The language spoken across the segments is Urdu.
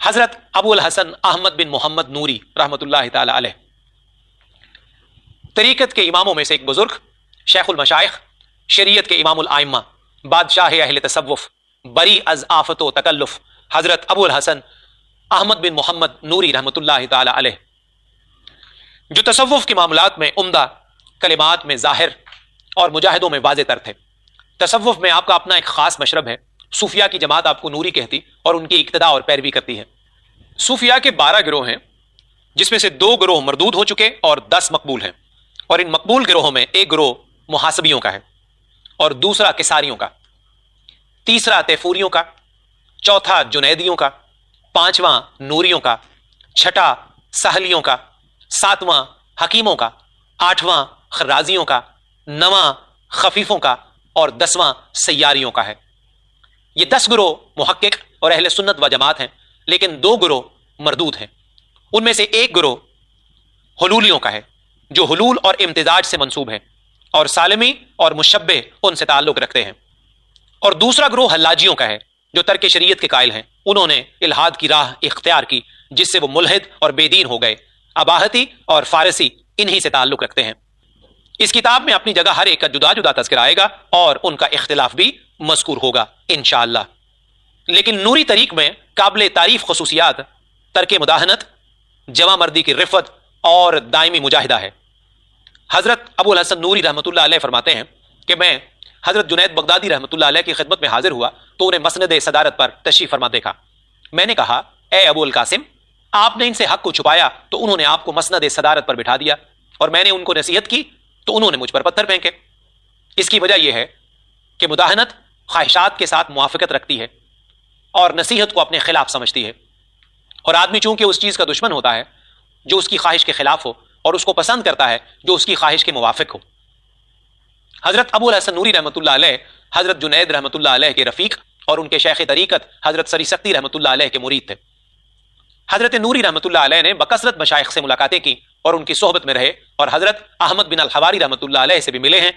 حضرت ابو الحسن احمد بن محمد نوری رحمۃ اللہ تعالی علیہ طریقت کے اماموں میں سے ایک بزرگ، شیخ المشائخ، شریعت کے امام الائمہ، بادشاہ اہل تصوف، بری از آفت و تکلف، حضرت ابو الحسن احمد بن محمد نوری رحمۃ اللہ تعالی علیہ، جو تصوف کے معاملات میں عمدہ، کلمات میں ظاہر اور مجاہدوں میں واضح تر تھے۔ تصوف میں آپ کا اپنا ایک خاص مشرب ہے، صوفیاء کی جماعت آپ کو نوری کہتی اور ان کی اقتداء اور پیروی کرتی ہے۔ صوفیاء کے 12 گروہ ہیں، جس میں سے 2 گروہ مردود ہو چکے اور 10 مقبول ہیں، اور ان مقبول گروہوں میں ایک گروہ محاسبیوں کا ہے اور دوسرا کساریوں کا، تیسرا تیفوریوں کا، چوتھا جنیدیوں کا، پانچواں نوریوں کا، چھٹا سہلیوں کا، ساتواں حکیموں کا، آٹھواں خرازیوں کا، نواں خفیفوں کا اور 10واں سیاریوں کا ہے۔ یہ 10 گروہ محقق اور اہل سنت و جماعت ہیں، لیکن 2 گروہ مردود ہیں۔ ان میں سے ایک گروہ حلولیوں کا ہے، جو حلول اور امتزاج سے منسوب ہیں اور سالمی اور مشبہ ان سے تعلق رکھتے ہیں، اور دوسرا گروہ حلاجیوں کا ہے، جو ترک شریعت کے قائل ہیں۔ انہوں نے الحاد کی راہ اختیار کی، جس سے وہ ملحد اور بے دین ہو گئے۔ اباہتی اور فارسی انہی سے تعلق رکھتے ہیں۔ اس کتاب میں اپنی جگہ ہر ایک کا جدا جدا تذکرہ آئے گا اور ان کا اختلاف بھی مذکور ہوگا انشاءاللہ۔ لیکن نوری طریق میں قابل تعریف خصوصیات ترک مداہنت، جمع مردی کی رفت اور دائمی مجاہدہ ہے۔ حضرت ابو الحسن نوری رحمۃ اللہ علیہ فرماتے ہیں کہ میں حضرت جنید بغدادی رحمۃ اللہ علیہ کی خدمت میں حاضر ہوا تو انہیں مسند صدارت پر تشریف فرما دیکھا۔ میں نے کہا، اے ابو القاسم، آپ نے ان سے حق کو چھپایا تو انہوں نے آپ کو مسند صدارت پر بٹھا دیا، اور میں نے ان کو نصیحت کی تو انہوں نے مجھ پر پتھر پھینکے۔ اس کی وجہ یہ ہے کہ مداہنت خواہشات کے ساتھ موافقت رکھتی ہے اور نصیحت کو اپنے خلاف سمجھتی ہے، اور آدمی چونکہ اس چیز کا دشمن ہوتا ہے جو اس کی خواہش کے خلاف ہو، اور اس کو پسند کرتا ہے جو اس کی خواہش کے موافق ہو۔ حضرت ابو الحسن نوری رحمۃ اللہ علیہ حضرت جنید رحمۃ اللہ علیہ کے رفیق اور ان کے شیخ طریقت حضرت سری سختی رحمۃ اللہ علیہ کے مرید تھے۔ حضرت نوری رحمۃ اللہ علیہ نے بکثرت مشائخ سے ملاقاتیں کی اور ان کی صحبت میں رہے، اور حضرت احمد بن الحواری رحمۃ اللہ علیہ سے بھی ملے ہیں۔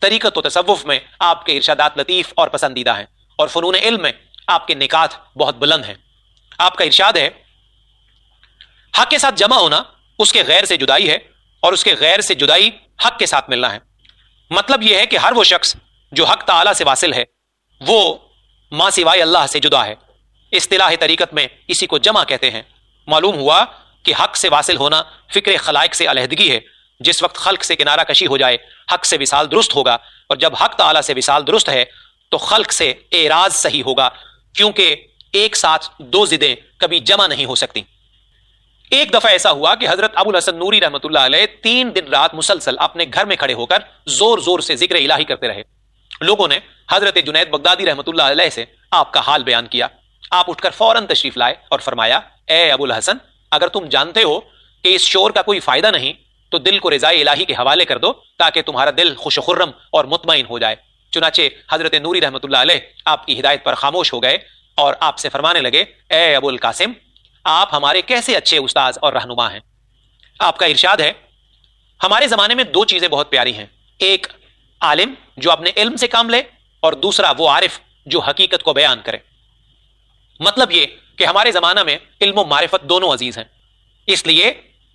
طریقت و تصوف میں آپ کے ارشادات لطیف اور پسندیدہ ہیں، اور فنون علم میں آپ کے نکات بہت بلند ہیں۔ آپ کا ارشاد ہے، حق کے ساتھ جمع ہونا اس کے غیر سے جدائی ہے، اور اس کے غیر سے جدائی حق کے ساتھ ملنا ہے۔ مطلب یہ ہے کہ ہر وہ شخص جو حق تعالی سے واصل ہے وہ ماں سوائے اللہ سے جدا ہے۔ اصطلاح طریقت میں اسی کو جمع کہتے ہیں۔ معلوم ہوا کہ حق سے واصل ہونا فکر خلائق سے علیحدگی ہے۔ جس وقت خلق سے کنارہ کشی ہو جائے حق سے وصال درست ہوگا، اور جب حق تعالی سے وصال درست ہے تو خلق سے اعراض صحیح ہوگا، کیونکہ ایک ساتھ 2 ضدیں کبھی جمع نہیں ہو سکتی۔ ایک دفعہ ایسا ہوا کہ حضرت ابو الحسن نوری رحمۃ اللہ علیہ 3 دن رات مسلسل اپنے گھر میں کھڑے ہو کر زور زور سے ذکر الہی کرتے رہے۔ لوگوں نے حضرت جنید بغدادی رحمۃ اللہ علیہ سے آپ کا حال بیان کیا۔ آپ اٹھ کر فوراً تشریف لائے اور فرمایا، اے ابو الحسن، اگر تم جانتے ہو کہ اس شور کا کوئی فائدہ نہیں تو دل کو رضائے الہی کے حوالے کر دو، تاکہ تمہارا دل خوش و خرم اور مطمئن ہو جائے۔ چنانچہ حضرت نوری رحمۃ اللہ علیہ آپ کی ہدایت پر خاموش ہو گئے اور آپ سے فرمانے لگے، اے ابو القاسم، آپ ہمارے کیسے اچھے استاذ اور رہنما ہیں۔ آپ کا ارشاد ہے، ہمارے زمانے میں 2 چیزیں بہت پیاری ہیں، ایک عالم جو اپنے علم سے کام لے، اور دوسرا وہ عارف جو حقیقت کو بیان کرے۔ مطلب یہ کہ ہمارے زمانہ میں علم و معرفت دونوں عزیز ہیں، اس لیے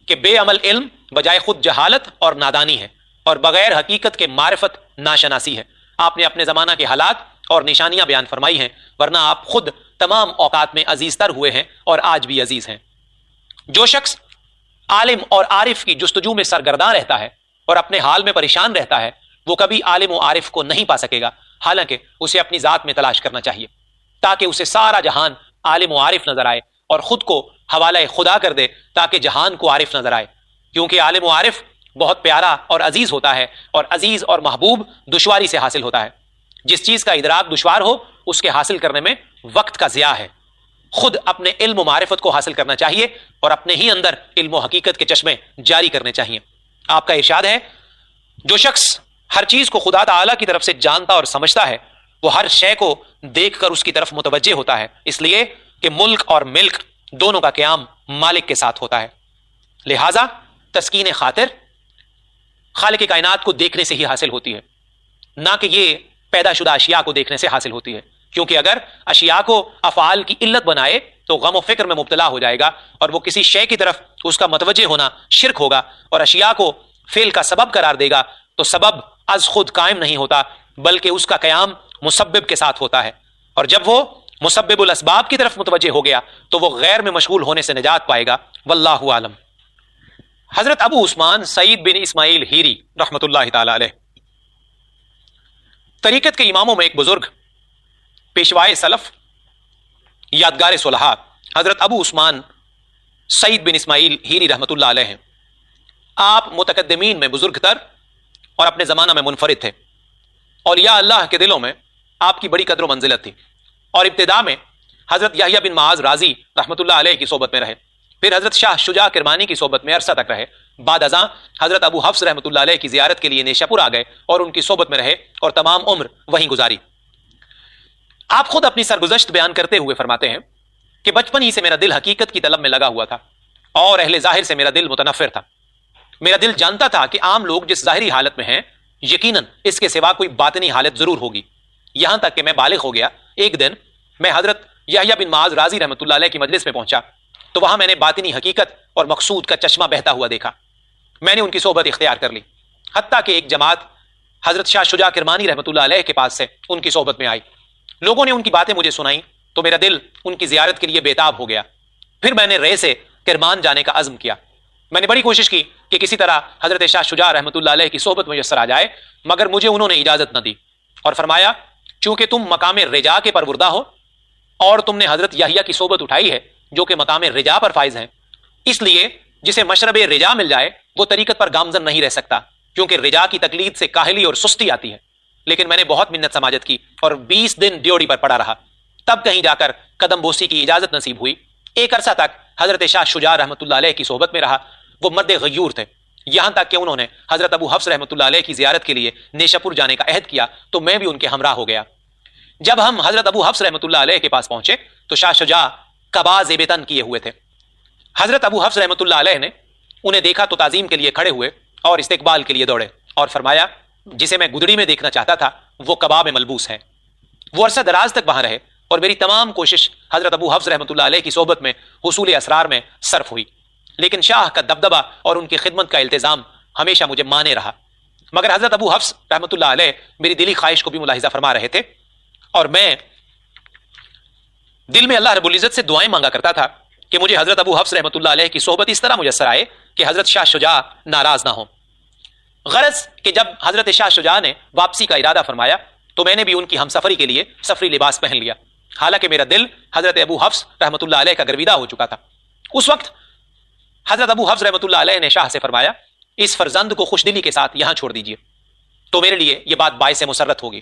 کہ بے عمل علم بجائے خود جہالت اور نادانی ہے، اور بغیر حقیقت کے معرفت ناشناسی ہے۔ آپ نے اپنے زمانہ کے حالات اور نشانیاں بیان فرمائی ہیں، ورنہ آپ خود تمام اوقات میں عزیز تر ہوئے ہیں اور آج بھی عزیز ہیں۔ جو شخص عالم اور عارف کی جستجو میں سرگرداں رہتا ہے اور اپنے حال میں پریشان رہتا ہے، وہ کبھی عالم و عارف کو نہیں پا سکے گا، حالانکہ اسے اپنی ذات میں تلاش کرنا چاہیے، تاکہ اسے سارا جہان عالم و عارف نظر آئے، اور خود کو حوالہ خدا کر دے تاکہ جہان کو عارف نظر آئے۔ کیونکہ عالم و عارف بہت پیارا اور عزیز ہوتا ہے، اور عزیز اور محبوب دشواری سے حاصل ہوتا ہے۔ جس چیز کا ادراک دشوار ہو اس کے حاصل کرنے میں وقت کا ضیاع ہے۔ خود اپنے علم و معرفت کو حاصل کرنا چاہیے اور اپنے ہی اندر علم و حقیقت کے چشمے جاری کرنے چاہیے۔ آپ کا ارشاد ہے، جو شخص ہر چیز کو خدا تعالی کی طرف سے جانتا اور سمجھتا ہے وہ ہر شے کو دیکھ کر اس کی طرف متوجہ ہوتا ہے، اس لیے کہ ملک اور ملک دونوں کا قیام مالک کے ساتھ ہوتا ہے۔ لہذا تسکین خاطر خالق کائنات کو دیکھنے سے ہی حاصل ہوتی ہے، نہ کہ یہ پیدا شدہ اشیاء کو دیکھنے سے حاصل ہوتی ہے، کیونکہ اگر اشیاء کو افعال کی علت بنائے تو غم و فکر میں مبتلا ہو جائے گا، اور وہ کسی شے کی طرف اس کا متوجہ ہونا شرک ہوگا، اور اشیاء کو فعل کا سبب قرار دے گا تو سبب از خود قائم نہیں ہوتا بلکہ اس کا قیام مسبب کے ساتھ ہوتا ہے، اور جب وہ مسبب الاسباب کی طرف متوجہ ہو گیا تو وہ غیر میں مشغول ہونے سے نجات پائے گا۔ واللہ عالم۔ حضرت ابو عثمان سعید بن اسماعیل ہیری رحمۃ اللہ تعالی علیہ طریقت کے اماموں میں ایک بزرگ، پیشوائے سلف، یادگار صلحاء حضرت ابو عثمان سعید بن اسماعیل ہیری رحمۃ اللہ علیہ ہیں۔ آپ متقدمین میں بزرگ تر اور اپنے زمانہ میں منفرد تھے۔ اولیاء اللہ کے دلوں میں آپ کی بڑی قدر و منزلت تھی، اور ابتدا میں حضرت یحییٰ بن معاذ رازی رحمۃ اللہ علیہ کی صحبت میں رہے، پھر حضرت شاہ شجاع کرمانی کی صحبت میں عرصہ تک رہے، بعد ازاں حضرت ابو حفص رحمۃ اللہ علیہ کی زیارت کے لیے نیشا پور آ گئے اور ان کی صحبت میں رہے اور تمام عمر وہیں گزاری۔ آپ خود اپنی سرگزشت بیان کرتے ہوئے فرماتے ہیں کہ بچپن ہی سے میرا دل حقیقت کی طلب میں لگا ہوا تھا، اور اہل ظاہر سے میرا دل متنفر تھا۔ میرا دل جانتا تھا کہ عام لوگ جس ظاہری حالت میں ہیں یقیناً اس کے سوا کوئی باطنی حالت ضرور ہوگی، یہاں تک کہ میں بالغ ہو گیا۔ ایک دن میں حضرت یحییٰ بن معاذ رازی رحمۃ اللہ علیہ کی مجلس میں پہنچا تو وہاں میں نے باطنی حقیقت اور مقصود کا چشمہ بہتا ہوا دیکھا۔ میں نے ان کی صحبت اختیار کر لی، حتیٰ کہ ایک جماعت حضرت شاہ شجاع کرمانی رحمۃ اللہ علیہ کے پاس سے ان کی صحبت میں آئی۔ لوگوں نے ان کی باتیں مجھے سنائیں تو میرا دل ان کی زیارت کے لیے بےتاب ہو گیا۔ پھر میں نے رے سے کرمان جانے کا عزم کیا۔ میں نے بڑی کوشش کی کہ کسی طرح حضرت شاہ شجاع رحمۃ اللہ علیہ کی صحبت میسر آ جائے، مگر مجھے انہوں نے اجازت نہ دی اور فرمایا چونکہ تم مقام رجا کے پروردہ ہو اور تم نے حضرت یحییٰ کی صحبت اٹھائی ہے جو کہ مقام رجا پر فائز ہیں، اس لیے جسے مشرب رجا مل جائے وہ طریقت پر گامزن نہیں رہ سکتا، کیونکہ رجا کی تقلید سے کاہلی اور سستی آتی ہے۔ لیکن میں نے بہت منت سماجت کی اور 20 دن ڈیوڑی پر پڑا رہا، تب کہیں جا کر قدم بوسی کی اجازت نصیب ہوئی۔ ایک عرصہ تک حضرت شاہ شجاع رحمۃ اللہ علیہ کی صحبت میں رہا۔ وہ مرد غیور تھے، یہاں تک کہ انہوں نے حضرت ابو حفص رحمۃ اللہ علیہ کی زیارت کے لیے نیشا پور جانے کا عہد کیا تو میں بھی ان کے ہمراہ ہو گیا۔ جب ہم حضرت ابو حفص رحمۃ اللہ علیہ کے پاس پہنچے تو شاہ شجاع قبا زیب تن کیے ہوئے تھے۔ حضرت ابو حفص رحمۃ اللہ علیہ نے انہیں دیکھا تو تعظیم کے لیے کھڑے ہوئے اور استقبال کے لیے دوڑے اور فرمایا جسے میں گدڑی میں دیکھنا چاہتا تھا وہ قبا میں ملبوس ہے۔ وہ عرصہ دراز تک وہاں رہے اور میری تمام کوشش حضرت ابو حفص رحمۃ اللہ علیہ کی صحبت میں حصول اسرار میں صرف ہوئی، لیکن شاہ کا دبدبہ اور ان کی خدمت کا التزام ہمیشہ مجھے مانے رہا۔ مگر حضرت ابو حفص رحمۃ اللہ علیہ میری دلی خواہش کو بھی ملاحظہ فرما رہے تھے، اور میں دل میں اللہ رب العزت سے دعائیں مانگا کرتا تھا کہ مجھے حضرت ابو حفص رحمۃ اللہ علیہ کی صحبت اس طرح میسر آئے کہ حضرت شاہ شجاع ناراض نہ ہوں۔ غرض کہ جب حضرت شاہ شجاع نے واپسی کا ارادہ فرمایا تو میں نے بھی ان کی ہم سفری کے لیے سفری لباس پہن لیا، حالانکہ میرا دل حضرت ابو حفص رحمۃ اللہ علیہ کا گرویدہ ہو چکا تھا۔ اس وقت حضرت ابو حفص رحمۃ اللہ علیہ نے شاہ سے فرمایا اس فرزند کو خوش دلی کے ساتھ یہاں چھوڑ دیجئے تو میرے لیے یہ بات باعث مسرت ہوگی۔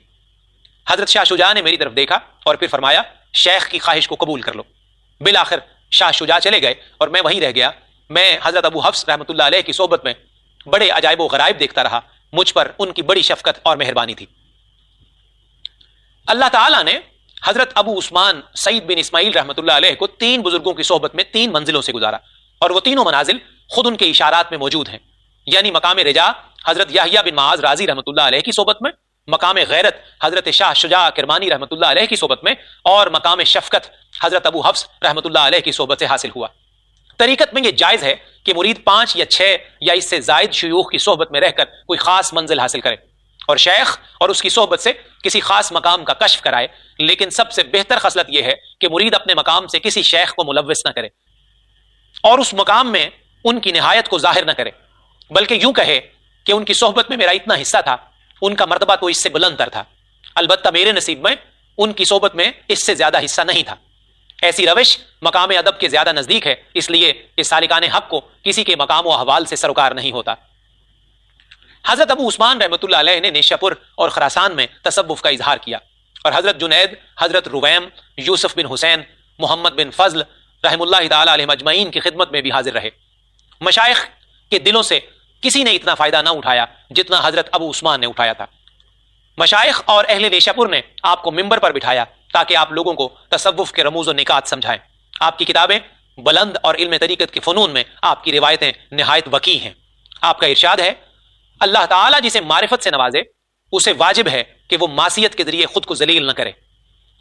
حضرت شاہ شجاع نے میری طرف دیکھا اور پھر فرمایا شیخ کی خواہش کو قبول کر لو۔ بالآخر شاہ شجاع چلے گئے اور میں وہیں رہ گیا۔ میں حضرت ابو حفص رحمۃ اللہ علیہ کی صحبت میں بڑے عجائب و غرائب دیکھتا رہا، مجھ پر ان کی بڑی شفقت اور مہربانی تھی۔ اللہ تعالیٰ نے حضرت ابو عثمان سعید بن اسماعیل رحمۃ اللہ علیہ کو 3 بزرگوں کی صحبت میں 3 منزلوں سے گزارا، اور وہ تینوں منازل خود ان کے اشارات میں موجود ہیں، یعنی مقام رجا حضرت یحییٰ بن معاذ رازی رحمۃ اللہ علیہ کی صحبت میں، مقام غیرت حضرت شاہ شجاع کرمانی رحمۃ اللہ علیہ کی صحبت میں، اور مقام شفقت حضرت ابو حفص رحمۃ اللہ علیہ کی صحبت سے حاصل ہوا۔ طریقت میں یہ جائز ہے کہ مرید 5 یا 6 یا اس سے زائد شیوخ کی صحبت میں رہ کر کوئی خاص منزل حاصل کرے اور شیخ اور اس کی صحبت سے کسی خاص مقام کا کشف کرائے، لیکن سب سے بہتر خصلت یہ ہے کہ مرید اپنے مقام سے کسی شیخ کو ملوث نہ کرے اور اس مقام میں ان کی نہایت کو ظاہر نہ کرے، بلکہ یوں کہے کہ ان کی صحبت میں میرا اتنا حصہ تھا، ان کا مرتبہ تو اس سے بلند تر تھا، البتہ میرے نصیب میں ان کی صحبت میں اس سے زیادہ حصہ نہیں تھا۔ ایسی روش مقام ادب کے زیادہ نزدیک ہے، اس لیے اس سالکان حق کو کسی کے مقام و احوال سے سروکار نہیں ہوتا۔ حضرت ابو عثمان رحمۃ اللہ علیہ نے نیشا پور اور خراسان میں تصوف کا اظہار کیا، اور حضرت جنید، حضرت رویم، یوسف بن حسین، محمد بن فضل رحم اللہ تعالی علیہ مجمعین کی خدمت میں بھی حاضر رہے۔ مشائخ کے دلوں سے کسی نے اتنا فائدہ نہ اٹھایا جتنا حضرت ابو عثمان نے اٹھایا تھا۔ مشائخ اور اہل نیشا پور نے آپ کو ممبر پر بٹھایا تاکہ آپ لوگوں کو تصوف کے رموز و نکات سمجھائیں۔ آپ کی کتابیں بلند اور علم طریقت کے فنون میں آپ کی روایتیں نہایت وقیع ہیں۔ آپ کا ارشاد ہے اللہ تعالیٰ جسے معرفت سے نوازے اسے واجب ہے کہ وہ معصیت کے ذریعے خود کو ذلیل نہ کرے،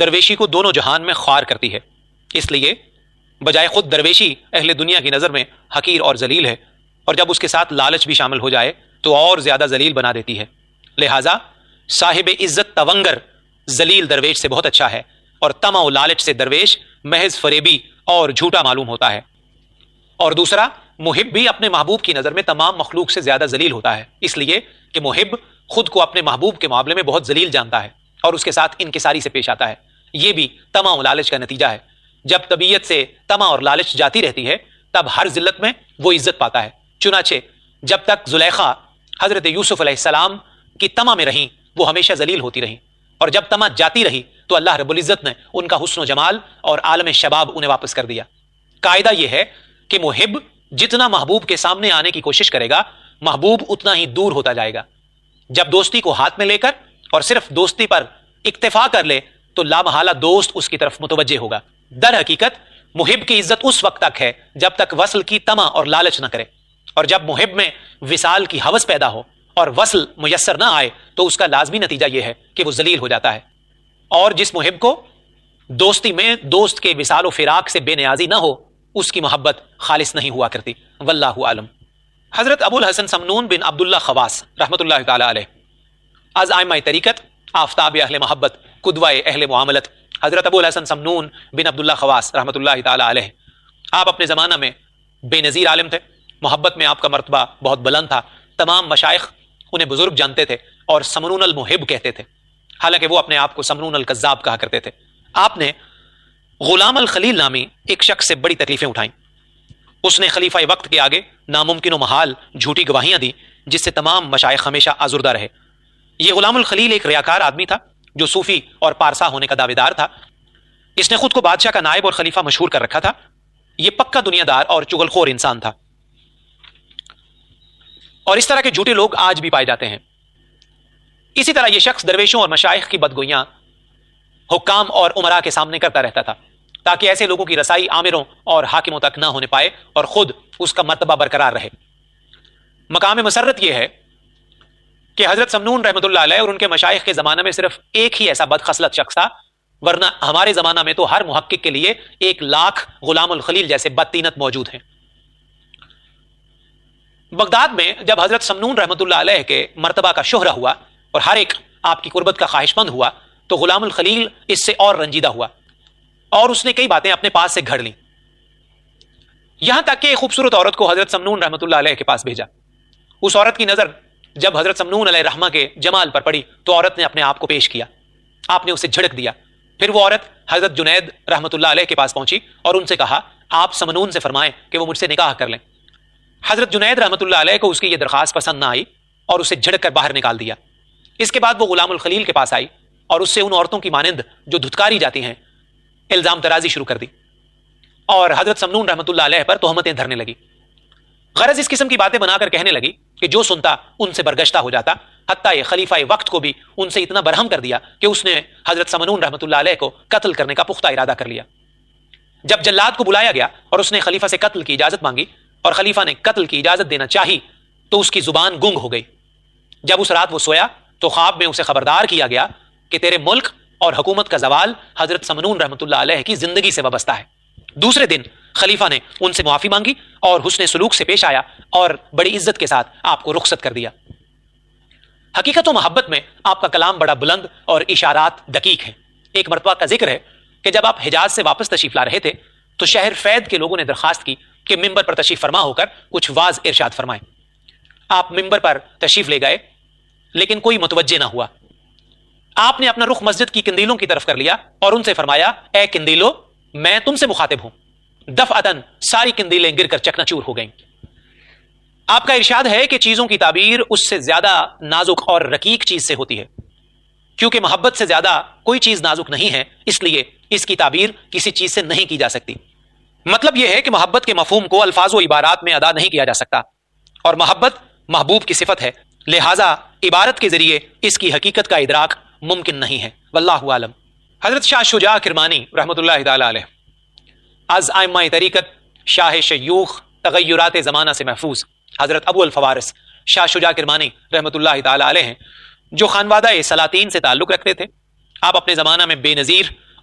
درویشی کو دونوں جہان میں خوار کرتی ہے، اس لیے بجائے خود درویشی اہل دنیا کی نظر میں حقیر اور ذلیل ہے، اور جب اس کے ساتھ لالچ بھی شامل ہو جائے تو اور زیادہ ذلیل بنا دیتی ہے۔ لہٰذا صاحب عزت تونگر ذلیل درویش سے بہت اچھا ہے، اور طمع و لالچ سے درویش محض فریبی اور جھوٹا معلوم ہوتا ہے۔ اور دوسرا، محب بھی اپنے محبوب کی نظر میں تمام مخلوق سے زیادہ ذلیل ہوتا ہے، اس لیے کہ محب خود کو اپنے محبوب کے معاملے میں بہت ذلیل جانتا ہے اور اس کے ساتھ انکساری سے پیش آتا ہے۔ یہ بھی طمع و لالچ کا نتیجہ ہے۔ جب طبیعت سے طمع اور لالچ جاتی رہتی ہے تب ہر ذلت میں وہ عزت پاتا ہے۔ چنانچہ جب تک زلیخا حضرت یوسف علیہ السلام کی طمع میں رہیں وہ ہمیشہ ذلیل ہوتی رہیں، اور جب طمع جاتی رہی تو اللہ رب العزت نے ان کا حسن و جمال اور عالم شباب انہیں واپس کر دیا۔ قاعدہ یہ ہے کہ محب جتنا محبوب کے سامنے آنے کی کوشش کرے گا محبوب اتنا ہی دور ہوتا جائے گا۔ جب دوستی کو ہاتھ میں لے کر اور صرف دوستی پر اکتفا کر لے تو لامحالہ دوست اس کی طرف متوجہ ہوگا۔ در حقیقت محب کی عزت اس وقت تک ہے جب تک وصل کی طمع اور لالچ نہ کرے، اور جب محب میں وصال کی ہوس پیدا ہو اور وصل میسر نہ آئے تو اس کا لازمی نتیجہ یہ ہے کہ وہ ذلیل ہو جاتا ہے۔ اور جس محب کو دوستی میں دوست کے وصال و فراق سے بے نیازی نہ ہو اس کی محبت خالص نہیں ہوا کرتی۔ واللہ عالم۔ حضرت ابو الحسن سمنون بن عبداللہ خواص رحمۃ اللہ تعالی علیہ از ائمہ طریقت، آفتاب اہل محبت، قدوہ اہل معاملت، حضرت ابو الحسن سمنون بن عبداللہ خواص رحمۃ اللہ تعالی علیہ، آپ اپنے زمانہ میں بے نظیر عالم تھے، محبت میں آپ کا مرتبہ بہت بلند تھا، تمام مشائخ انہیں بزرگ جانتے تھے اور سمنون المحب کہتے تھے، حالانکہ وہ اپنے آپ کو سمنون الکذاب کہا کرتے تھے۔ آپ نے غلام الخلیل نامی ایک شخص سے بڑی تکلیفیں اٹھائیں۔ اس نے خلیفہ وقت کے آگے ناممکن و محال جھوٹی گواہیاں دی جس سے تمام مشائخ ہمیشہ آزردہ رہے۔ یہ غلام الخلیل ایک ریاکار آدمی تھا جو صوفی اور پارسا ہونے کا دعوے دار تھا۔ اس نے خود کو بادشاہ کا نائب اور خلیفہ مشہور کر رکھا تھا۔ یہ پکا دنیا دار اور چغل خور انسان تھا، اور اس طرح کے جھوٹے لوگ آج بھی پائے جاتے ہیں۔ اسی طرح یہ شخص درویشوں اور مشائخ کی بدگوئیاں حکام اور امراء کے سامنے کرتا رہتا تھا تاکہ ایسے لوگوں کی رسائی آمروں اور حاکموں تک نہ ہونے پائے اور خود اس کا مرتبہ برقرار رہے۔ مقام مسرت یہ ہے کہ حضرت سمنون رحمۃ اللہ علیہ اور ان کے مشائخ کے زمانہ میں صرف ایک ہی ایسا بدخصلت شخص تھا، ورنہ ہمارے زمانہ میں تو ہر محقق کے لیے 1,00,000 غلام الخلیل جیسے بدطینت موجود ہیں۔ بغداد میں جب حضرت سمنون رحمۃ اللہ علیہ کے مرتبہ کا شہرہ ہوا اور ہر ایک آپ کی قربت کا خواہش مند ہوا تو غلام الخلیل اس سے اور رنجیدہ ہوا اور اس نے کئی باتیں اپنے پاس سے گھڑ لیں، یہاں تک کہ ایک خوبصورت عورت کو حضرت سمنون رحمۃ اللہ علیہ کے پاس بھیجا۔ اس عورت کی نظر جب حضرت سمنون علیہ رحمہ کے جمال پر پڑی تو عورت نے اپنے آپ کو پیش کیا، آپ نے اسے جھڑک دیا۔ پھر وہ عورت حضرت جنید رحمۃ اللہ علیہ کے پاس پہنچی اور ان سے کہا آپ سمنون سے فرمائیں کہ وہ مجھ سے نکاح کر لیں۔ حضرت جنید رحمۃ اللہ علیہ کو اس کی یہ درخواست پسند نہ آئی اور اسے جھڑک کر باہر نکال دیا۔ اس کے بعد وہ غلام الخلیل کے پاس آئی اور اس سے ان عورتوں کی مانند جو دھتکاری جاتی ہیں الزام ترازی شروع کر دی اور حضرت سمنون رحمۃ اللہ علیہ پر تہمتیں دھرنے لگی۔ غرض اس قسم کی باتیں بنا کر کہنے لگی کہ جو سنتا ان سے برگشتہ ہو جاتا، حتیٰ یہ خلیفہ وقت کو بھی ان سے اتنا برہم کر دیا کہ اس نے حضرت سمنون رحمۃ اللہ علیہ کو قتل کرنے کا پختہ ارادہ کر لیا۔ جب جلاد کو بلایا گیا اور اس نے خلیفہ سے قتل کی اجازت مانگی اور خلیفہ نے قتل کی اجازت دینا چاہی تو اس کی زبان گنگ ہو گئی۔ جب اس رات وہ سویا تو خواب میں اسے خبردار کیا گیا کہ تیرے ملک اور حکومت کا زوال حضرت سمنون رحمۃ اللہ علیہ کی زندگی سے وابستہ ہے۔ دوسرے دن خلیفہ نے ان سے معافی مانگی اور حسن سلوک سے پیش آیا اور بڑی عزت کے ساتھ آپ کو رخصت کر دیا۔ حقیقت و محبت میں آپ کا کلام بڑا بلند اور اشارات دقیق ہیں۔ ایک مرتبہ کا ذکر ہے کہ جب آپ حجاز سے واپس تشریف لا رہے تھے تو شہر فید کے لوگوں نے درخواست کی کہ ممبر پر تشریف فرما ہو کر کچھ واز ارشاد فرمائیں۔ آپ ممبر پر تشریف لے گئے لیکن کوئی متوجہ نہ ہوا۔ آپ نے اپنا رخ مسجد کی کندیلوں کی طرف کر لیا اور ان سے فرمایا اے کندیلو میں تم سے مخاطب ہوں۔ دفعتاً ساری کندیلیں گر کر چکنا چور ہو گئیں۔ آپ کا ارشاد ہے کہ چیزوں کی تعبیر اس سے زیادہ نازک اور رقیق چیز سے ہوتی ہے، کیونکہ محبت سے زیادہ کوئی چیز نازک نہیں ہے، اس لیے اس کی تعبیر کسی چیز سے نہیں کی جا سکتی۔ مطلب یہ ہے کہ محبت کے مفہوم کو الفاظ و عبارات میں ادا نہیں کیا جا سکتا، اور محبت محبوب کی صفت ہے، لہٰذا عبارت کے ذریعے اس کی حقیقت کا ادراک ممکن نہیں ہے۔ واللہ عالم۔ حضرت شاہ شجاع کرمانی رحمۃ اللہ تعالی علیہ از ائمہ طریقت، شاہ شیوخ، تغیرات زمانہ سے محفوظ حضرت ابو الفوارس شاہ شجاع کرمانی رحمۃ اللہ تعالی علیہ ہیں، جو خانوادہ سلاطین سے تعلق رکھتے تھے۔ آپ اپنے زمانہ میں بے نظیر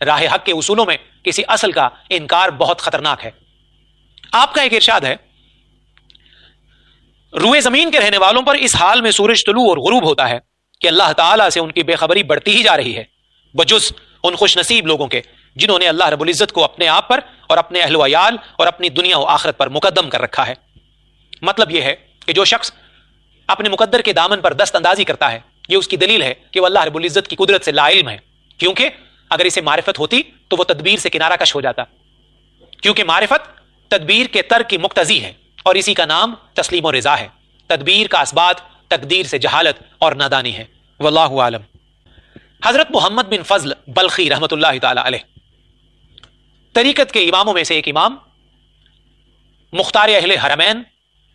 راہ حق کے اصولوں میں کسی اصل کا انکار بہت خطرناک ہے۔ آپ کا ایک ارشاد ہے، روئے زمین کے رہنے والوں پر اس حال میں سورج طلوع اور غروب ہوتا ہے کہ اللہ تعالیٰ سے ان کی بے خبری بڑھتی ہی جا رہی ہے، بجز ان خوش نصیب لوگوں کے جنہوں نے اللہ رب العزت کو اپنے آپ پر اور اپنے اہل و عیال اور اپنی دنیا و آخرت پر مقدم کر رکھا ہے۔ مطلب یہ ہے کہ جو شخص اپنے مقدر کے دامن پر دست اندازی کرتا ہے، یہ اس کی دلیل ہے کہ وہ اللہ رب العزت کی قدرت سے لا علم ہے، کیونکہ اگر اسے معرفت ہوتی تو وہ تدبیر سے کنارہ کش ہو جاتا، کیونکہ معرفت تدبیر کے ترک کی مقتضی ہے اور اسی کا نام تسلیم و رضا ہے۔ تدبیر کا اسبات تقدیر سے جہالت اور نادانی ہے۔ واللہ عالم۔ حضرت محمد بن فضل بلخی رحمۃ اللہ تعالی علیہ طریقت کے اماموں میں سے ایک امام، مختار اہل حرمین،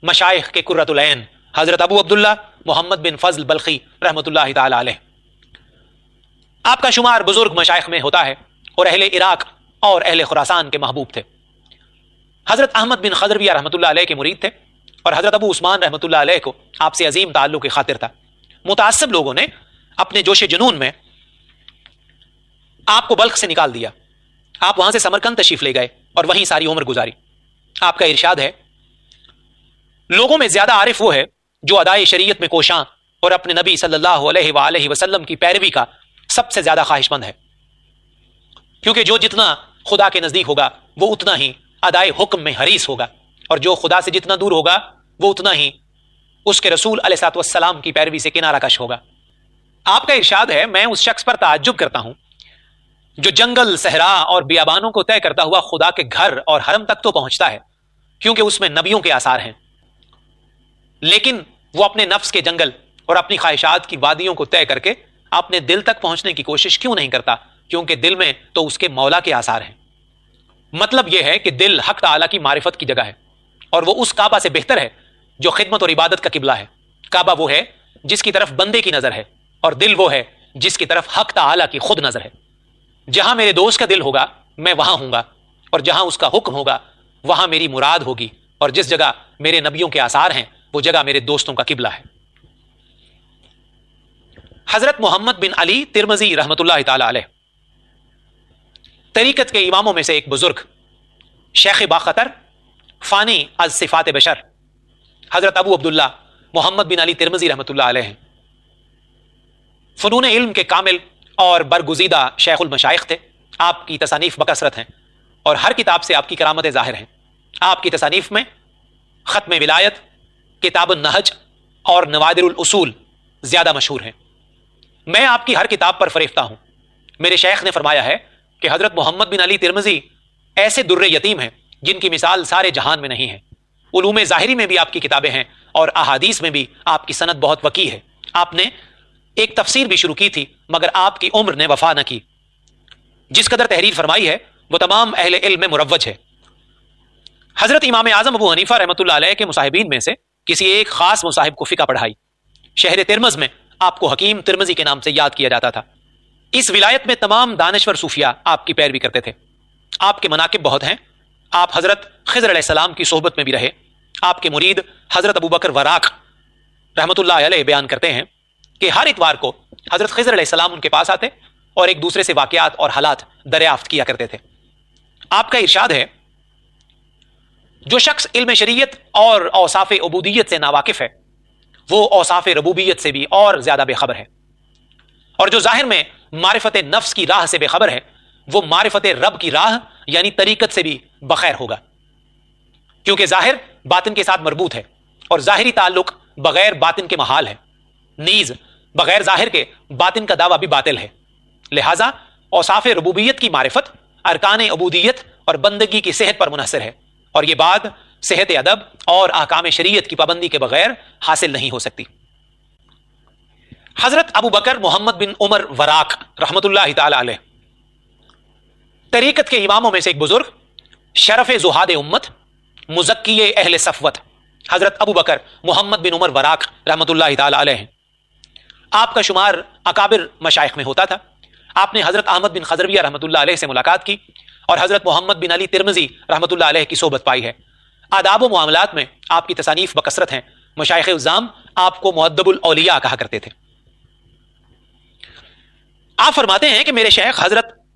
مشائخ کے قرۃ العین حضرت ابو عبداللہ محمد بن فضل بلخی رحمۃ اللہ تعالی علیہ، آپ کا شمار بزرگ مشائخ میں ہوتا ہے اور اہل عراق اور اہل خراسان کے محبوب تھے۔ حضرت احمد بن خضرویہ رحمۃ اللہ علیہ کے مرید تھے اور حضرت ابو عثمان رحمۃ اللہ علیہ کو آپ سے عظیم تعلق کی خاطر تھا۔ متعصب لوگوں نے اپنے جوش جنون میں آپ کو بلخ سے نکال دیا، آپ وہاں سے سمرقند تشریف لے گئے اور وہیں ساری عمر گزاری۔ آپ کا ارشاد ہے، لوگوں میں زیادہ عارف وہ ہے جو ادائے شریعت میں کوشاں اور اپنے نبی صلی اللہ علیہ وآلہ وسلم کی پیروی کا سب سے زیادہ خواہش مند ہے، کیونکہ جو جتنا خدا کے نزدیک ہوگا وہ اتنا ہی ادائے حکم میں حریص ہوگا، اور جو خدا سے جتنا دور ہوگا وہ اتنا ہی اس کے رسول علیہ الصلوۃ والسلام کی پیروی سے کنارہ کش ہوگا۔ آپ کا ارشاد ہے، میں اس شخص پر تعجب کرتا ہوں جو جنگل، صحرا اور بیابانوں کو طے کرتا ہوا خدا کے گھر اور حرم تک تو پہنچتا ہے، کیونکہ اس میں نبیوں کے آثار ہیں، لیکن وہ اپنے نفس کے جنگل اور اپنی خواہشات کی وادیوں کو طے کر کے اپنے دل تک پہنچنے کی کوشش کیوں نہیں کرتا؟ کیونکہ دل میں تو اس کے مولا کے آثار ہیں۔ مطلب یہ ہے کہ دل حق تعالیٰ کی معرفت کی جگہ ہے، اور وہ اس کعبہ سے بہتر ہے جو خدمت اور عبادت کا قبلہ ہے۔ کعبہ وہ ہے جس کی طرف بندے کی نظر ہے، اور دل وہ ہے جس کی طرف حق تعالیٰ کی خود نظر ہے۔ جہاں میرے دوست کا دل ہوگا میں وہاں ہوں گا، اور جہاں اس کا حکم ہوگا وہاں میری مراد ہوگی، اور جس جگہ میرے نبیوں کے آثار ہیں وہ جگہ میرے دوستوں کا قبلہ ہے۔ حضرت محمد بن علی ترمذی رحمۃ اللہ تعالی علیہ طریقت کے اماموں میں سے ایک بزرگ، شیخ باخطر، فانی از صفات بشر، حضرت ابو عبداللہ محمد بن علی ترمذی رحمۃ اللہ علیہ ہیں۔ فنون علم کے کامل اور برگزیدہ شیخ المشائخ تھے۔ آپ کی تصانیف بکثرت ہیں اور ہر کتاب سے آپ کی کرامتیں ظاہر ہیں۔ آپ کی تصانیف میں ختم ولایت، کتاب النہج اور نوادر الاصول زیادہ مشہور ہیں۔ میں آپ کی ہر کتاب پر فریفتہ ہوں۔ میرے شیخ نے فرمایا ہے کہ حضرت محمد بن علی ترمذی ایسے در یتیم ہیں جن کی مثال سارے جہان میں نہیں ہے۔ علوم ظاہری میں بھی آپ کی کتابیں ہیں اور احادیث میں بھی آپ کی سند بہت وسیع ہے۔ آپ نے ایک تفسیر بھی شروع کی تھی مگر آپ کی عمر نے وفا نہ کی۔ جس قدر تحریر فرمائی ہے وہ تمام اہل علم میں مروج ہے۔ حضرت امام اعظم ابو حنیفہ رحمۃ اللہ علیہ کے مصاحبین میں سے کسی ایک خاص مصاحب کو فقہ پڑھائی۔ شہر ترمذ میں آپ کو حکیم ترمذی کے نام سے یاد کیا جاتا تھا۔ اس ولایت میں تمام دانشور صوفیاء آپ کی پیروی کرتے تھے۔ آپ کے مناقب بہت ہیں۔ آپ حضرت خضر علیہ السلام کی صحبت میں بھی رہے۔ آپ کے مرید حضرت ابو بکر وراق رحمۃ اللہ علیہ بیان کرتے ہیں کہ ہر اتوار کو حضرت خضر علیہ السلام ان کے پاس آتے اور ایک دوسرے سے واقعات اور حالات دریافت کیا کرتے تھے۔ آپ کا ارشاد ہے، جو شخص علم شریعت اور اوصاف عبودیت سے ناواقف ہے وہ اوصاف ربوبیت سے بھی اور زیادہ بے خبر ہے، اور جو ظاہر میں معرفت نفس کی راہ سے بے خبر ہے وہ معرفت رب کی راہ یعنی طریقت سے بھی بخیر ہوگا، کیونکہ ظاہر باطن کے ساتھ مربوط ہے اور ظاہری تعلق بغیر باطن کے محال ہے، نیز بغیر ظاہر کے باطن کا دعویٰ بھی باطل ہے۔ لہٰذا اوصاف ربوبیت کی معرفت ارکان عبودیت اور بندگی کی صحت پر منحصر ہے، اور یہ بات صحت ادب اور احکام شریعت کی پابندی کے بغیر حاصل نہیں ہو سکتی۔ حضرت ابو بکر محمد بن عمر وراق رحمۃ اللہ تعالی علیہ طریقت کے اماموں میں سے ایک بزرگ، شرف زہاد امت، مزکی اہل صفوت، حضرت ابو بکر محمد بن عمر وراق رحمۃ اللہ تعالی علیہ ہیں۔ آپ کا شمار اکابر مشائخ میں ہوتا تھا۔ آپ نے حضرت احمد بن خضرویہ رحمۃ اللہ علیہ سے ملاقات کی اور حضرت محمد بن علی ترمذی رحمۃ اللہ علیہ کی صحبت پائی ہے۔ آداب و معاملات میں آپ کی تصانیف بکثرت ہیں۔ مشائخ عظام آپ کو مؤدب الاولیاء کہا کرتے تھے۔ آپ فرماتے ہیں کہ میرے شیخ حضرت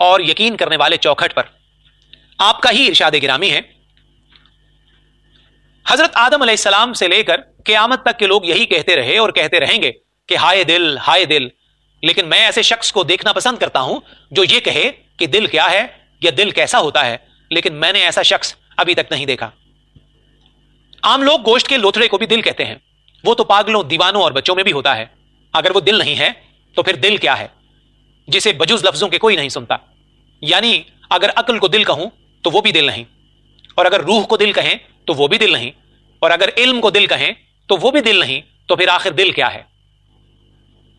اور یقین کرنے والے چوکھٹ پر آپ کا ہی ارشاد گرامی ہے. حضرت آدم علیہ السلام سے لے کر قیامت تک کے لوگ یہی کہتے رہے اور کہتے رہیں گے کہ ہائے دل ہائے دل، لیکن میں ایسے شخص کو دیکھنا پسند کرتا ہوں جو یہ کہے کہ دل کیا ہے یا دل کیسا ہوتا ہے، لیکن میں نے ایسا شخص ابھی تک نہیں دیکھا. عام لوگ گوشت کے لوتھڑے کو بھی دل کہتے ہیں، وہ تو پاگلوں، دیوانوں اور بچوں میں بھی ہوتا ہے. اگر وہ دل نہیں ہے تو پھر دل کیا ہے جسے بجز لفظوں کے کوئی نہیں سنتا؟ یعنی اگر عقل کو دل کہوں تو وہ بھی دل نہیں، اور اگر روح کو دل کہیں تو وہ بھی دل نہیں، اور اگر علم کو دل کہیں تو وہ بھی دل نہیں، تو پھر آخر دل کیا ہے؟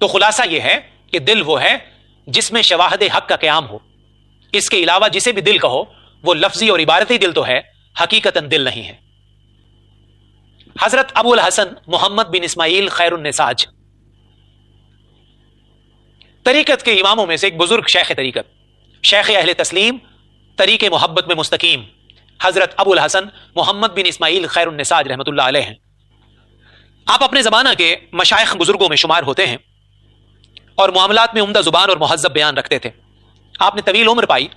تو خلاصہ یہ ہے کہ دل وہ ہے جس میں شواہد حق کا قیام ہو. اس کے علاوہ جسے بھی دل کہو وہ لفظی اور عبارتی دل تو ہے، حقیقتاً دل نہیں ہے. حضرت ابو الحسن محمد بن اسماعیل خیر النساج طریقت کے اماموں میں سے ایک بزرگ شیخ طریقت، شیخ اہل تسلیم، طریق محبت میں مستقیم، حضرت ابو الحسن محمد بن اسماعیل خیر النساج رحمۃ اللہ علیہ ہیں. آپ اپنے زمانہ کے مشائخ بزرگوں میں شمار ہوتے ہیں اور معاملات میں عمدہ زبان اور مہذب بیان رکھتے تھے. آپ نے طویل عمر پائی.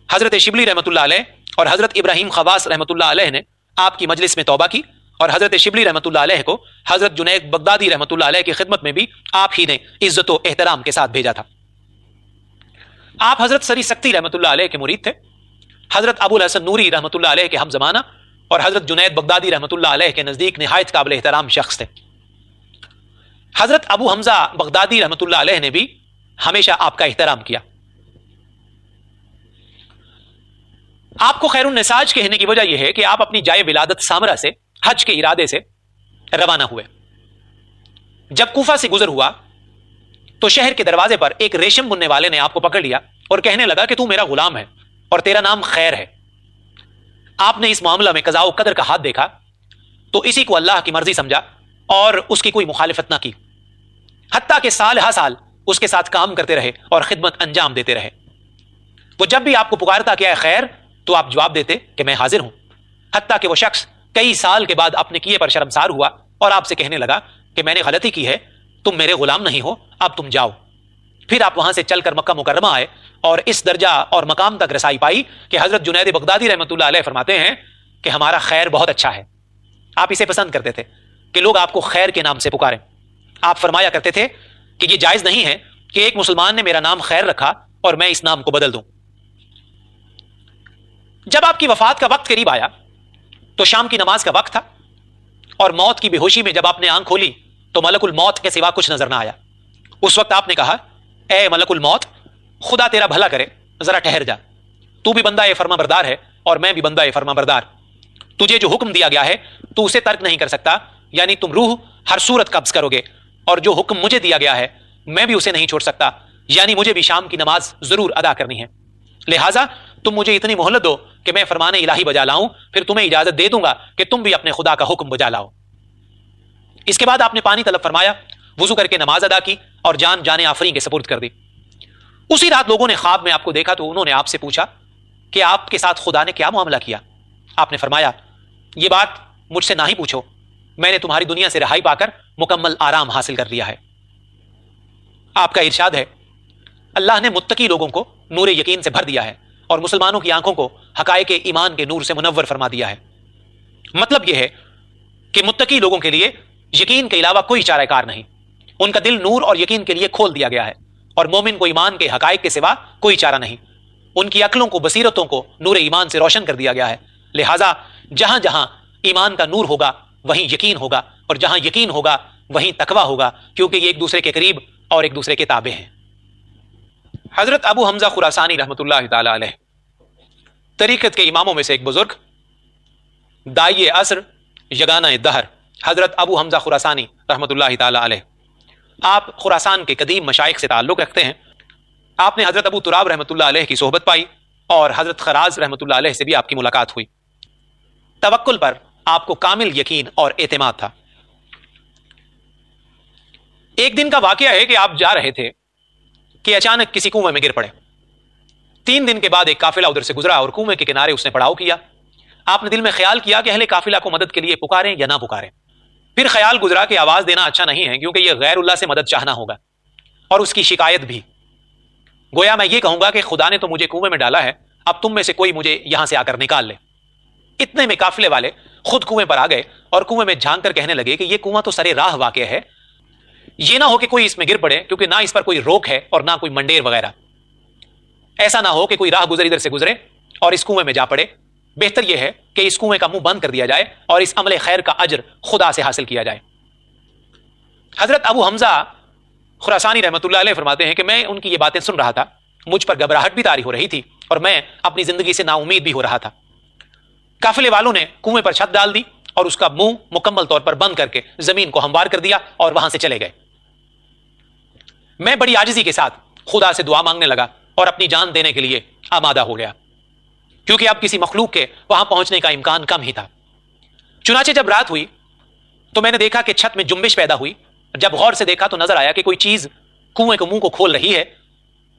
حضرت شبلی رحمۃ اللہ علیہ اور حضرت ابراہیم خواص رحمۃ اللہ علیہ نے آپ کی مجلس میں توبہ کی، اور حضرت شبلی رحمۃ اللہ علیہ کو حضرت جنید بغدادی رحمۃ اللہ علیہ کی خدمت میں بھی آپ ہی نے عزت و احترام کے ساتھ بھیجا تھا. آپ حضرت سری سکتی رحمۃ اللہ علیہ کے مرید تھے. حضرت ابو الحسن نوری رحمۃ اللہ علیہ کے ہم زمانہ اور حضرت جنید بغدادی رحمۃ اللہ علیہ کے نزدیک نہایت قابل احترام شخص تھے. حضرت ابو حمزہ بغدادی رحمۃ اللہ علیہ نے بھی ہمیشہ آپ کا احترام کیا. آپ کو خیر النساج کہنے کی وجہ یہ ہے کہ آپ اپنی جائے ولادت سامرا سے حج کے ارادے سے روانہ ہوئے. جب کوفہ سے گزر ہوا تو شہر کے دروازے پر ایک ریشم بننے والے نے آپ کو پکڑ لیا اور کہنے لگا کہ تو میرا غلام ہے اور تیرا نام خیر ہے. آپ نے اس معاملہ میں قضاء و قدر کا ہاتھ دیکھا تو اسی کو اللہ کی مرضی سمجھا اور اس کی کوئی مخالفت نہ کی، حتیٰ کہ سال ہا سال اس کے ساتھ کام کرتے رہے اور خدمت انجام دیتے رہے. وہ جب بھی آپ کو پکارتا کیا ہے خیر تو آپ جواب دیتے کہ میں حاضر ہوں، حتیٰ کہ وہ شخص کئی سال کے بعد اپنے کیے پر شرمسار ہوا اور آپ سے کہنے لگا کہ میں نے غلطی کی ہے، تم میرے غلام نہیں ہو، اب تم جاؤ. پھر آپ وہاں سے چل کر مکہ مکرمہ آئے اور اس درجہ اور مقام تک رسائی پائی کہ حضرت جنید بغدادی رحمۃ اللہ علیہ فرماتے ہیں کہ ہمارا خیر بہت اچھا ہے. آپ اسے پسند کرتے تھے کہ لوگ آپ کو خیر کے نام سے پکاریں. آپ فرمایا کرتے تھے کہ یہ جائز نہیں ہے کہ ایک مسلمان نے میرا نام خیر رکھا اور میں اس نام کو بدل دوں. جب آپ کی وفات کا وقت قریب آیا تو شام کی نماز کا وقت تھا اور موت کی بے ہوشی میں جب آپ نے آنکھ کھولی تو ملک الموت کے سوا کچھ نظر نہ آیا. اس وقت آپ نے کہا اے ملک الموت، خدا تیرا بھلا کرے، ذرا ٹھہر جا. تو بھی بندہ فرما بردار ہے اور میں بھی بندہ فرما بردار. تجھے جو حکم دیا گیا ہے تو اسے ترک نہیں کر سکتا، یعنی تم روح ہر صورت قبض کرو گے، اور جو حکم مجھے دیا گیا ہے میں بھی اسے نہیں چھوڑ سکتا، یعنی مجھے بھی شام کی نماز ضرور ادا کرنی ہے. لہٰذا تم مجھے اتنی مہلت دو کہ میں فرمان الہی بجا لاؤں، پھر تمہیں اجازت دے دوں گا کہ تم بھی اپنے خدا کا حکم بجا لاؤ. اس کے بعد آپ نے پانی طلب فرمایا، وضو کر کے نماز ادا کی اور جان جانے آفرین کے سپرد کر دی. اسی رات لوگوں نے خواب میں آپ کو دیکھا تو انہوں نے آپ سے پوچھا کہ آپ کے ساتھ خدا نے کیا معاملہ کیا. آپ نے فرمایا یہ بات مجھ سے نہ ہی پوچھو، میں نے تمہاری دنیا سے رہائی پا کر مکمل آرام حاصل کر لیا ہے. آپ کا ارشاد ہے اللہ نے متقی لوگوں کو نور یقین سے بھر دیا ہے اور مسلمانوں کی آنکھوں کو حقائق ایمان کے نور سے منور فرما دیا ہے. مطلب یہ ہے کہ متقی لوگوں کے لیے یقین کے علاوہ کوئی چارہ کار نہیں، ان کا دل نور اور یقین کے لیے کھول دیا گیا ہے، اور مومن کو ایمان کے حقائق کے سوا کوئی چارہ نہیں. ان کی عقلوں کو، بصیرتوں کو نور ایمان سے روشن کر دیا گیا ہے. لہٰذا جہاں جہاں ایمان کا نور ہوگا وہیں یقین ہوگا، اور جہاں یقین ہوگا وہیں تقویٰ ہوگا، کیونکہ یہ ایک دوسرے کے قریب اور ایک دوسرے کے تابع ہیں. حضرت ابو حمزہ خراسانی رحمۃ اللہ تعالی علیہ طریقت کے اماموں میں سے ایک بزرگ، دائی عصر، یگانہ دہر، حضرت ابو حمزہ خراسانی رحمۃ اللہ تعالی علیہ. آپ خراسان کے قدیم مشائخ سے تعلق رکھتے ہیں. آپ نے حضرت ابو تراب رحمۃ اللہ علیہ کی صحبت پائی اور حضرت خراز رحمۃ اللہ علیہ سے بھی آپ کی ملاقات ہوئی. توکل پر آپ کو کامل یقین اور اعتماد تھا. ایک دن کا واقعہ ہے کہ آپ جا رہے تھے کہ اچانک کسی کنویں میں گر پڑے. 3 دن کے بعد ایک قافلہ ادھر سے گزرا اور کنویں کے کنارے اس نے پڑاؤ کیا. آپ نے دل میں خیال کیا کہ اہل قافلہ کو مدد کے لیے پکاریں یا نہ پکاریں. پھر خیال گزرا کہ آواز دینا اچھا نہیں ہے کیونکہ یہ غیر اللہ سے مدد چاہنا ہوگا اور اس کی شکایت بھی. گویا میں یہ کہوں گا کہ خدا نے تو مجھے کنویں میں ڈالا ہے، اب تم میں سے کوئی مجھے یہاں سے آ کر نکال لے۔ اتنے میں قافلے والے خود کنویں پر آ گئے اور کنویں میں جھانک کر کہنے لگے کہ یہ کنواں تو سرے راہ واقع ہے، یہ نہ ہو کہ کوئی اس میں گر پڑے، کیونکہ نہ اس پر کوئی روک ہے اور نہ کوئی منڈیر وغیرہ، ایسا نہ ہو کہ کوئی راہ گزر ادھر سے گزرے اور اس کنویں میں جا پڑے۔ بہتر یہ ہے کہ اس کنویں کا منہ بند کر دیا جائے اور اس عمل خیر کا اجر خدا سے حاصل کیا جائے۔ حضرت ابو حمزہ خراسانی رحمۃ اللہ علیہ فرماتے ہیں کہ میں ان کی یہ باتیں سن رہا تھا، مجھ پر گھبراہٹ بھی طاری ہو رہی تھی اور میں اپنی زندگی سے نا امید بھی ہو رہا تھا۔ قافلے والوں نے کنویں پر چھت ڈال دی اور اس کا منہ مکمل طور پر بند کر کے زمین کو ہموار کر دیا اور وہاں سے چلے گئے۔ میں بڑی عاجزی کے ساتھ خدا سے دعا مانگنے لگا اور اپنی جان دینے کے لیے آمادہ ہو گیا، کیونکہ اب کسی مخلوق کے وہاں پہنچنے کا امکان کم ہی تھا۔ چنانچہ جب رات ہوئی تو میں نے دیکھا کہ چھت میں جنبش پیدا ہوئی۔ جب غور سے دیکھا تو نظر آیا کہ کوئی چیز کنویں کے منہ کو کھول رہی ہے،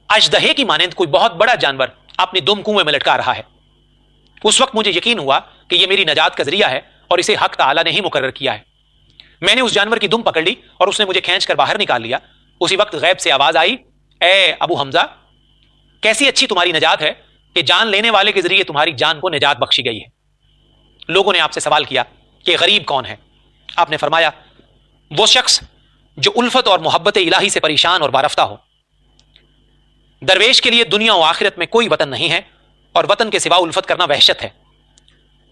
اژدہے کی مانند کوئی بہت بڑا جانور اپنی دم کنویں میں لٹکا رہا ہے۔ اس وقت مجھے یقین ہوا کہ یہ میری نجات کا ذریعہ ہے اور اسے حق تعالی نے ہی مقرر کیا ہے۔ میں نے اس جانور کی دم پکڑ لی اور اس نے مجھے کھینچ کر باہر نکال لیا۔ اسی وقت غیب سے آواز آئی، اے ابو حمزہ، کیسی اچھی تمہاری نجات ہے کہ جان لینے والے کے ذریعے تمہاری جان کو نجات بخشی گئی ہے۔ لوگوں نے آپ سے سوال کیا کہ غریب کون ہے؟ آپ نے فرمایا، وہ شخص جو الفت اور محبت الہی سے پریشان اور وارفتہ ہو۔ درویش کے لیے دنیا و آخرت میں کوئی وطن نہیں ہے اور وطن کے سوا الفت کرنا وحشت ہے۔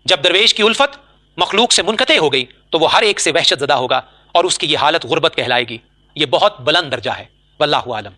جب درویش کی الفت مخلوق سے منقطع ہو گئی تو وہ ہر ایک سے وحشت زدہ ہوگا اور اس کی یہ حالت غربت کہلائے گی۔ یہ بہت بلند درجہ ہے، واللہ عالم۔